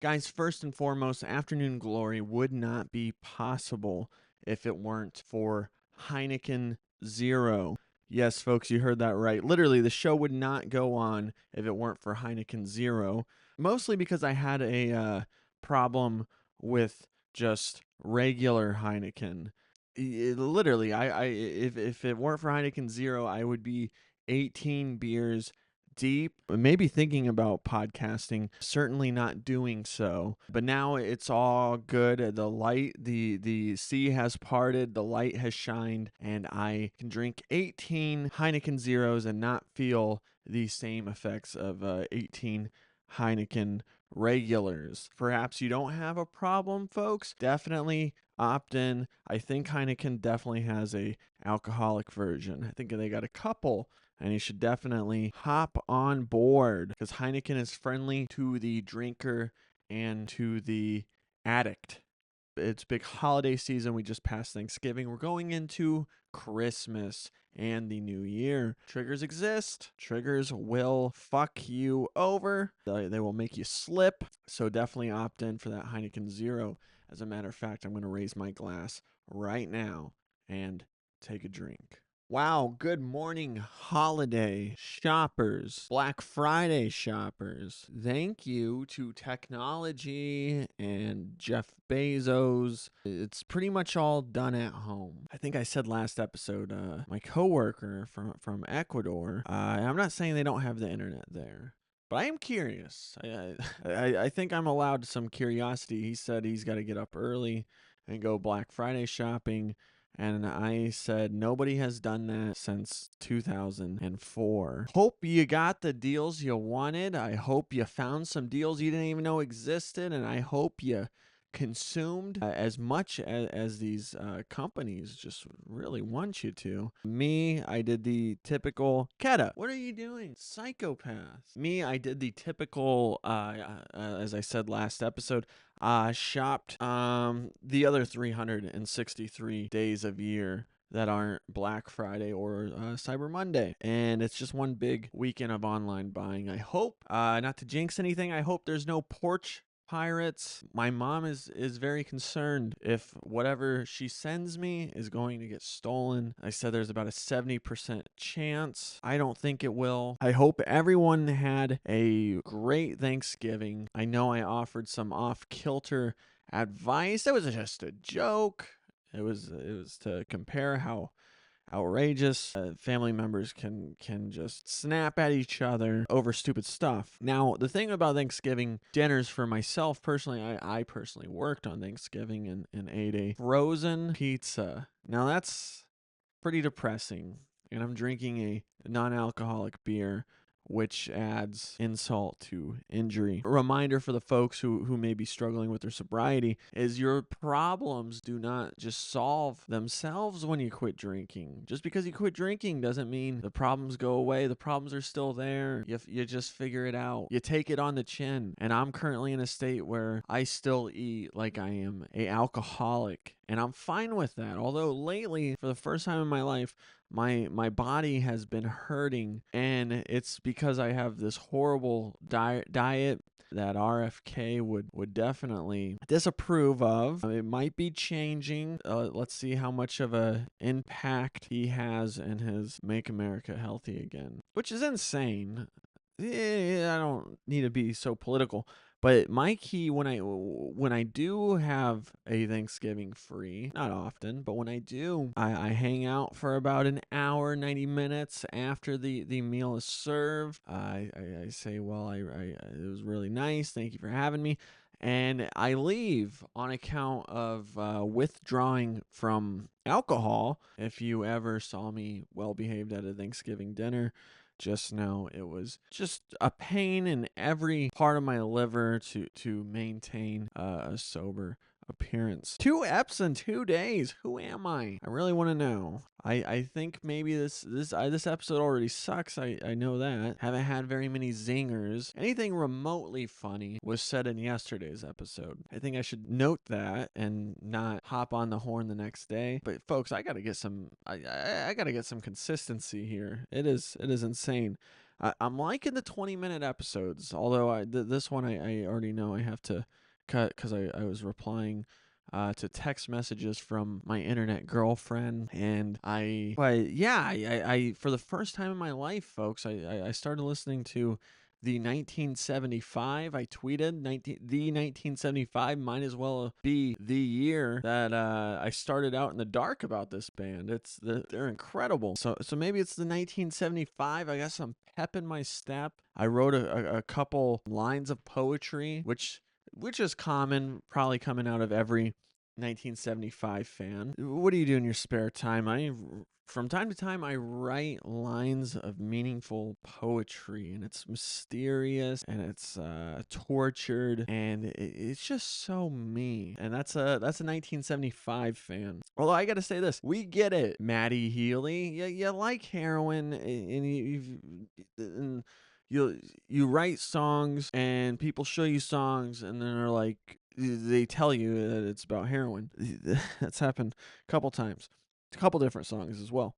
Guys, first and foremost, Afternoon Glory would not be possible if it weren't for Heineken Zero. Yes, folks, you heard that right. Literally, the show would not go on if it weren't for Heineken Zero. Mostly because I had a problem with just regular Heineken. Literally, if it weren't for Heineken Zero, I would be 18 beers deep, maybe thinking about podcasting, certainly not doing so. But now it's all good. The sea has parted, the light has shined, and I can drink 18 Heineken Zeros and not feel the same effects of 18 Heineken regulars. Perhaps you don't have a problem, folks. Definitely opt in. I think Heineken definitely has a alcoholic version. I think they got a couple, and you should definitely hop on board because Heineken is friendly to the drinker and to the addict. It's big holiday season. We just passed Thanksgiving. We're going into Christmas and the new year. Triggers exist. Triggers will fuck you over. They will make you slip. So definitely opt in for that Heineken Zero. As a matter of fact, I'm going to raise my glass right now and take a drink. Wow, good morning, holiday shoppers, Black Friday shoppers. Thank you to technology and Jeff Bezos. It's pretty much all done at home. I think I said last episode, my coworker from Ecuador, I'm not saying they don't have the internet there. But I am curious. I think I'm allowed some curiosity. He said he's got to get up early and go Black Friday shopping. And I said, nobody has done that since 2004. Hope you got the deals you wanted. I hope you found some deals you didn't even know existed. And I hope you consumed as much as these companies just really want you to. Me, I did the typical, Keta, what are you doing? Psychopath. Me, I did the typical, as I said last episode, shopped the other 363 days of year that aren't Black Friday or Cyber Monday. And it's just one big weekend of online buying. I hope, not to jinx anything, I hope there's no porch pirates. My mom is very concerned if whatever she sends me is going to get stolen. I said there's about a 70% chance. I don't think it will. I hope everyone had a great Thanksgiving. I know I offered some off-kilter advice. It was just a joke. It was to compare how outrageous family members can just snap at each other over stupid stuff. Now, the thing about Thanksgiving dinners for myself personally, I personally worked on Thanksgiving and ate a frozen pizza. Now, that's pretty depressing. And I'm drinking a non-alcoholic beer, which adds insult to injury. A reminder for the folks who may be struggling with their sobriety is your problems do not just solve themselves when you quit drinking. Just because you quit drinking doesn't mean the problems go away. The problems are still there. You just figure it out. You take it on the chin. And I'm currently in a state where I still eat like I am a alcoholic. And I'm fine with that. Although lately, for the first time in my life, my body has been hurting, and it's because I have this horrible diet that RFK would definitely disapprove of. It might be changing. Let's see how much of a impact he has in his Make America Healthy Again, which is insane. I don't need to be so political, but my key when I do have a Thanksgiving free, not often, but when I do, I hang out for about an hour, 90 minutes after the meal is served. I say, well, it was really nice. Thank you for having me. And I leave on account of withdrawing from alcohol. If you ever saw me well behaved at a Thanksgiving dinner, just know it was just a pain in every part of my liver to maintain a sober appearance. 2 eps in 2 days. Who am I? I really want to know. I think maybe this episode already sucks. I know that. Haven't had very many zingers. Anything remotely funny was said in yesterday's episode. I think I should note that and not hop on the horn the next day. But folks, I gotta get some consistency here. It is insane. I'm liking the 20-minute episodes, although this one I already know I have to cut because I was replying to text messages from my internet girlfriend, and but yeah, I for the first time in my life, folks, I started listening to the 1975. I tweeted the 1975 might as well be the year that I started out in the dark about this band. They're incredible. So maybe it's the 1975. I got some pep in my step. I wrote a couple lines of poetry, which is common, probably coming out of every 1975 fan. What do you do in your spare time? From time to time, I write lines of meaningful poetry, and it's mysterious, and it's tortured, and it's just so me. And that's a 1975 fan. Although I gotta say this, we get it, Maddie Healy. You like heroin, and you write songs, and people show you songs, and then they're like, they tell you that it's about heroin. That's happened a couple times. A couple different songs as well.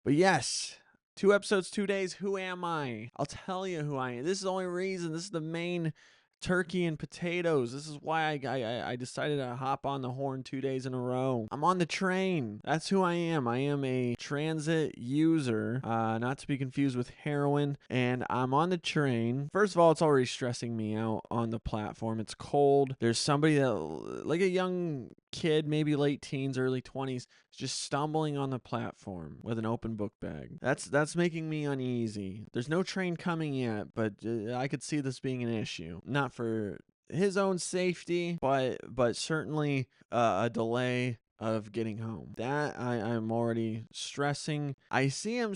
But yes, 2 episodes, 2 days. Who am I? I'll tell you who I am. This is the only reason. This is the main turkey and potatoes. This is why I decided to hop on the horn 2 days in a row. I'm on the train. That's who I am. I am a transit user, not to be confused with heroin, and I'm on the train. First of all, it's already stressing me out on the platform. It's cold. There's somebody that, like a young kid, maybe late teens, early 20s, just stumbling on the platform with an open book bag. That's making me uneasy. There's no train coming yet, but I could see this being an issue. Not for his own safety, but certainly a delay of getting home. That I'm already stressing. I see him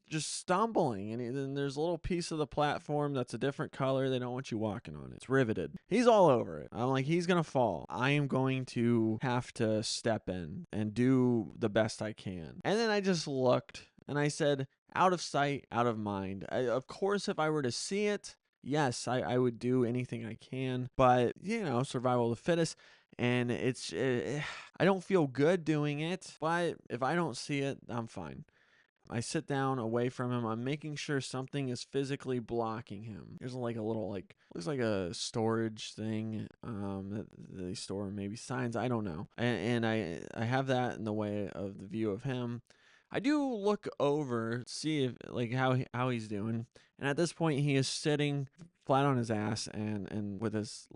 just stumbling, and then there's a little piece of the platform that's a different color. They don't want you walking on it. It's riveted. He's all over it. I'm like, he's gonna fall. I am going to have to step in and do the best I can. And then I just looked, and I said, out of sight, out of mind. Of course, if I were to see it, yes, I would do anything I can, but survival of the fittest. And I don't feel good doing it, but if I don't see it, I'm fine. I sit down away from him. I'm making sure something is physically blocking him. There's like a little, looks like a storage thing that they store maybe signs. I don't know. And I have that in the way of the view of him. I do look over, see if how he's doing. And at this point, he is sitting flat on his ass and with his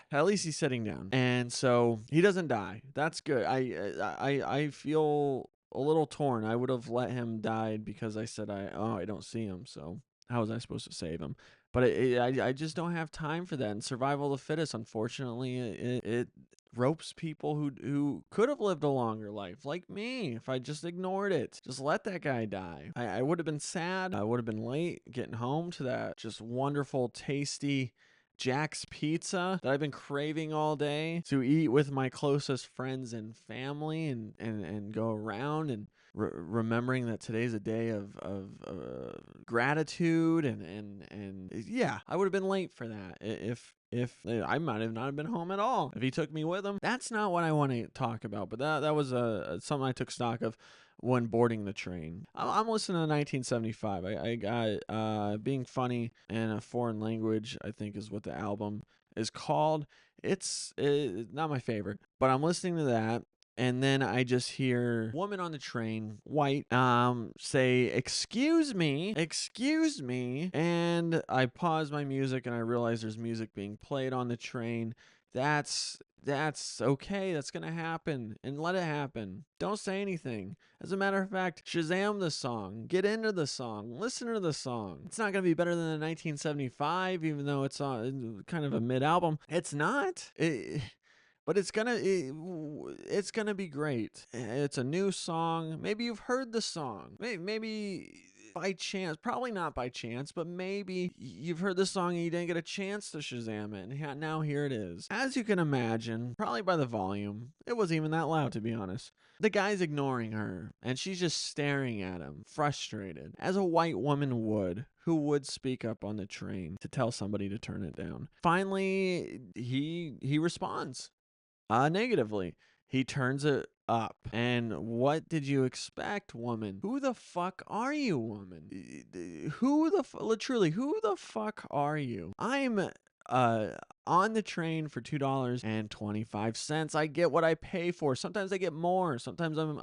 at least he's sitting down. And so he doesn't die. That's good. I feel a little torn. I would have let him die because I said I don't see him. So how was I supposed to save him? But I just don't have time for that. And survival of the fittest, unfortunately, it ropes people who could have lived a longer life, like me, if I just ignored it. Just let that guy die. I would have been sad. I would have been late getting home to that just wonderful, tasty Jack's Pizza that I've been craving all day to eat with my closest friends and family and go around and remembering that today's a day of gratitude and yeah, I would have been late for that if I might have not been home at all if he took me with him. That's not what I want to talk about, but that was something I took stock of when boarding the train. I'm listening to 1975. I got Being Funny in a Foreign Language, I think is what the album is called. It's not my favorite, but I'm listening to that. And then I just hear woman on the train, white, say, excuse me, and I pause my music and I realize there's music being played on the train. That's okay. That's going to happen, and let it happen. Don't say anything. As a matter of fact, Shazam the song. Get into the song. Listen to the song. It's not going to be better than the 1975, even though it's kind of a mid-album. It's not. But it's gonna be great. It's a new song. Maybe you've heard the song. Maybe by chance, probably not by chance, but maybe you've heard the song and you didn't get a chance to Shazam it. And now here it is. As you can imagine, probably by the volume, it wasn't even that loud, to be honest. The guy's ignoring her, and she's just staring at him, frustrated, as a white woman would, who would speak up on the train to tell somebody to turn it down. Finally, he responds. Negatively. He turns it up. And what did you expect, woman? Who the fuck are you, woman? Truly, who the fuck are you? I'm uh on the train for $2.25. I get what I pay for. Sometimes I get more. Sometimes I'm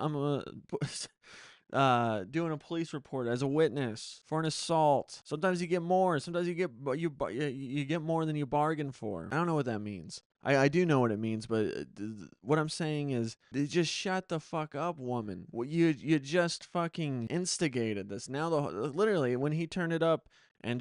doing a police report as a witness for an assault. Sometimes you get more. Sometimes you get more than you bargained for. I don't know what that means. I do know what it means, but what I'm saying is, just shut the fuck up, woman. You just fucking instigated this. Now literally when he turned it up and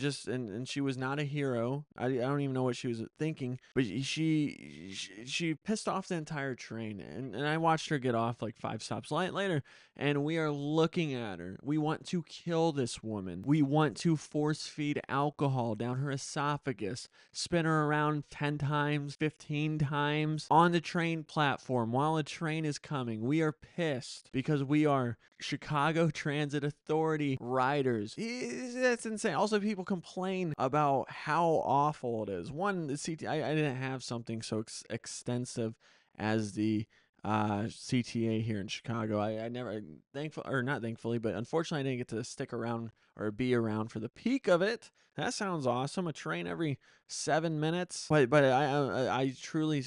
she was not a hero. I don't even know what she was thinking, but she pissed off the entire train, and I watched her get off like 5 stops later, and we are looking at her. We want to kill this woman. We want to force feed alcohol down her esophagus, spin her around 10 times, 15 times on the train platform while a train is coming. We are pissed because we are Chicago Transit Authority riders. That's insane. Also, people complain about how awful it is. One, the I didn't have something so extensive as the CTA here in Chicago. I never, not thankfully, but unfortunately, I didn't get to stick around or be around for the peak of it. That sounds awesome. A train every 7 minutes. But I truly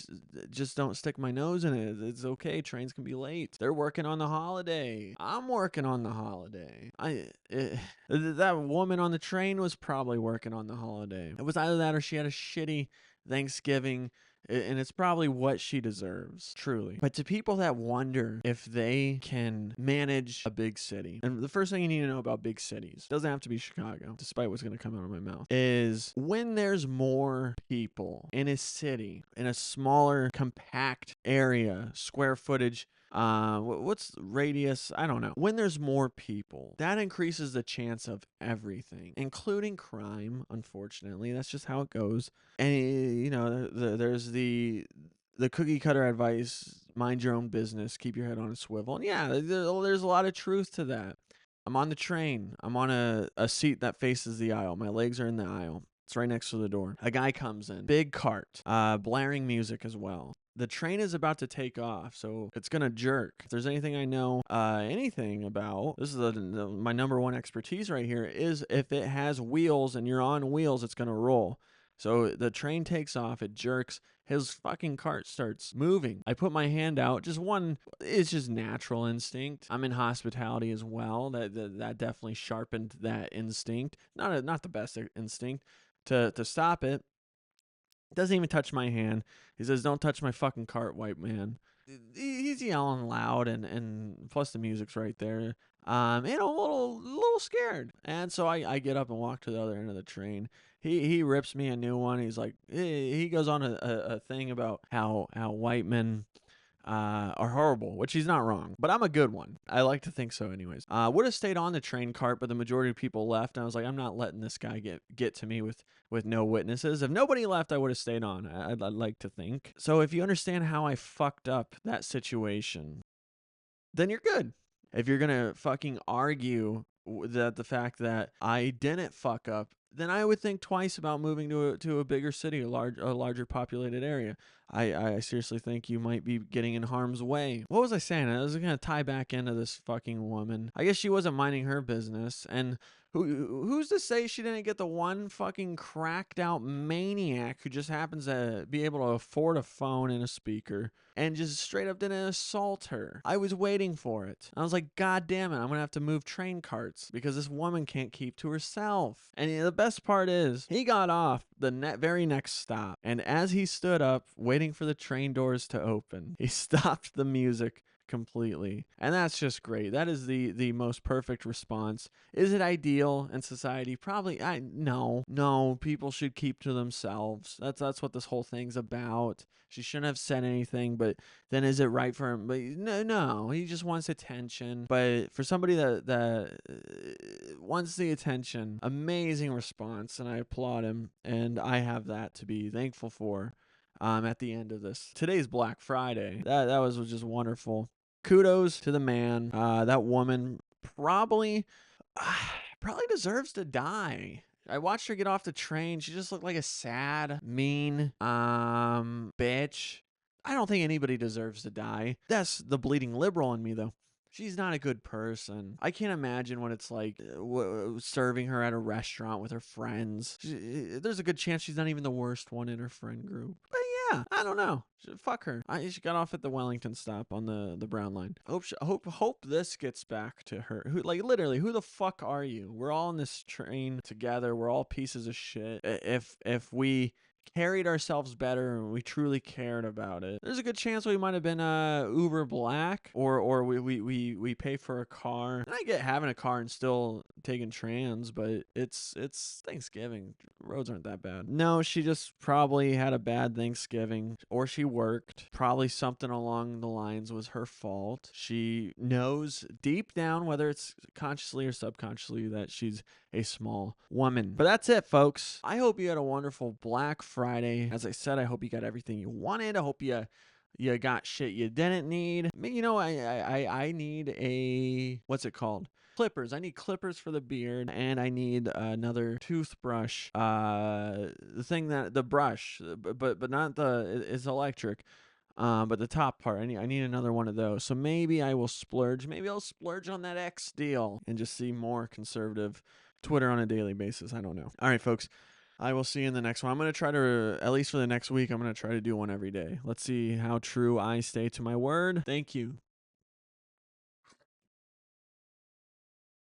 just don't stick my nose in it. It's okay. Trains can be late. They're working on the holiday. I'm working on the holiday. That woman on the train was probably working on the holiday. It was either that or she had a shitty Thanksgiving, and it's probably what she deserves, truly. But to people that wonder if they can manage a big city, and the first thing you need to know about big cities, doesn't have to be Chicago, despite what's going to come out of my mouth, is when there's more people in a city, in a smaller, compact area, square footage, what's radius? I don't know. When there's more people, that increases the chance of everything, including crime. Unfortunately, that's just how it goes. And there's the cookie cutter advice: mind your own business, keep your head on a swivel. And yeah, there's a lot of truth to that. I'm on the train. I'm on a seat that faces the aisle. My legs are in the aisle. It's right next to the door. A guy comes in, big cart, blaring music as well. The train is about to take off, so it's gonna jerk. If there's anything I know anything about, this is my number one expertise right here, is if it has wheels and you're on wheels, it's gonna roll. So the train takes off, it jerks, his fucking cart starts moving. I put my hand out, it's just natural instinct. I'm in hospitality as well. That definitely sharpened that instinct. Not the best instinct to stop it. Doesn't even touch my hand. He says, "Don't touch my fucking cart, white man." He's yelling loud, and plus the music's right there. A little scared. And so I get up and walk to the other end of the train. He rips me a new one. He's like, he goes on a thing about how white men are horrible, which he's not wrong, but I'm a good one. I like to think so anyways. Would have stayed on the train cart, but the majority of people left, and I was like, I'm not letting this guy get to me with no witnesses. If nobody left, I would have stayed on. I'd like to think. So if you understand how I fucked up that situation, then you're good. If you're gonna fucking argue that the fact that I didn't fuck up, then I would think twice about moving to a bigger city, a larger populated area. I seriously think you might be getting in harm's way. What was I saying? I was gonna tie back into this fucking woman. I guess she wasn't minding her business, and who's to say she didn't get the one fucking cracked out maniac who just happens to be able to afford a phone and a speaker and just straight up didn't assault her. I was waiting for it. I was like, God damn it, I'm gonna have to move train carts because this woman can't keep to herself. And the best part is, he got off the very next stop, and as he stood up, waiting for the train doors to open, he stopped the music completely. And that's just great. That is the most perfect response. Is it ideal in society? Probably. No, people should keep to themselves. That's what this whole thing's about. She shouldn't have said anything, but then is it right for him? But no, he just wants attention. But for somebody that wants the attention, amazing response, and I applaud him, and I have that to be thankful for. At the end of this, today's Black Friday. That was just wonderful. Kudos to the man. That woman probably deserves to die. I watched her get off the train. She just looked like a sad, mean, bitch. I don't think anybody deserves to die. That's the bleeding liberal in me, though. She's not a good person. I can't imagine what it's like serving her at a restaurant with her friends. There's a good chance she's not even the worst one in her friend group. But yeah, I don't know. Fuck her. She got off at the Wellington stop on the Brown line. Hope this gets back to her. Literally, who the fuck are you? We're all on this train together. We're all pieces of shit. If we carried ourselves better and we truly cared about it, there's a good chance we might have been uber black, or we pay for a car. And I get having a car and still taking trans, but it's Thanksgiving. Roads aren't that bad. No, she just probably had a bad Thanksgiving, or she worked. Probably something along the lines was her fault. She knows deep down, whether it's consciously or subconsciously, that she's a small woman. But that's it, folks. I hope you had a wonderful Black Friday. As I said, I hope you got everything you wanted. I hope you got shit you didn't need. You know, I need a, what's it called? Clippers. I need clippers for the beard, and I need another toothbrush. The brush, but not it's electric. But the top part, I need another one of those. So maybe I will splurge. Maybe I'll splurge on that X deal and just see more conservative Twitter on a daily basis. I don't know. All right, folks. I will see you in the next one. I'm going to try to, at least for the next week, I'm going to try to do one every day. Let's see how true I stay to my word. Thank you.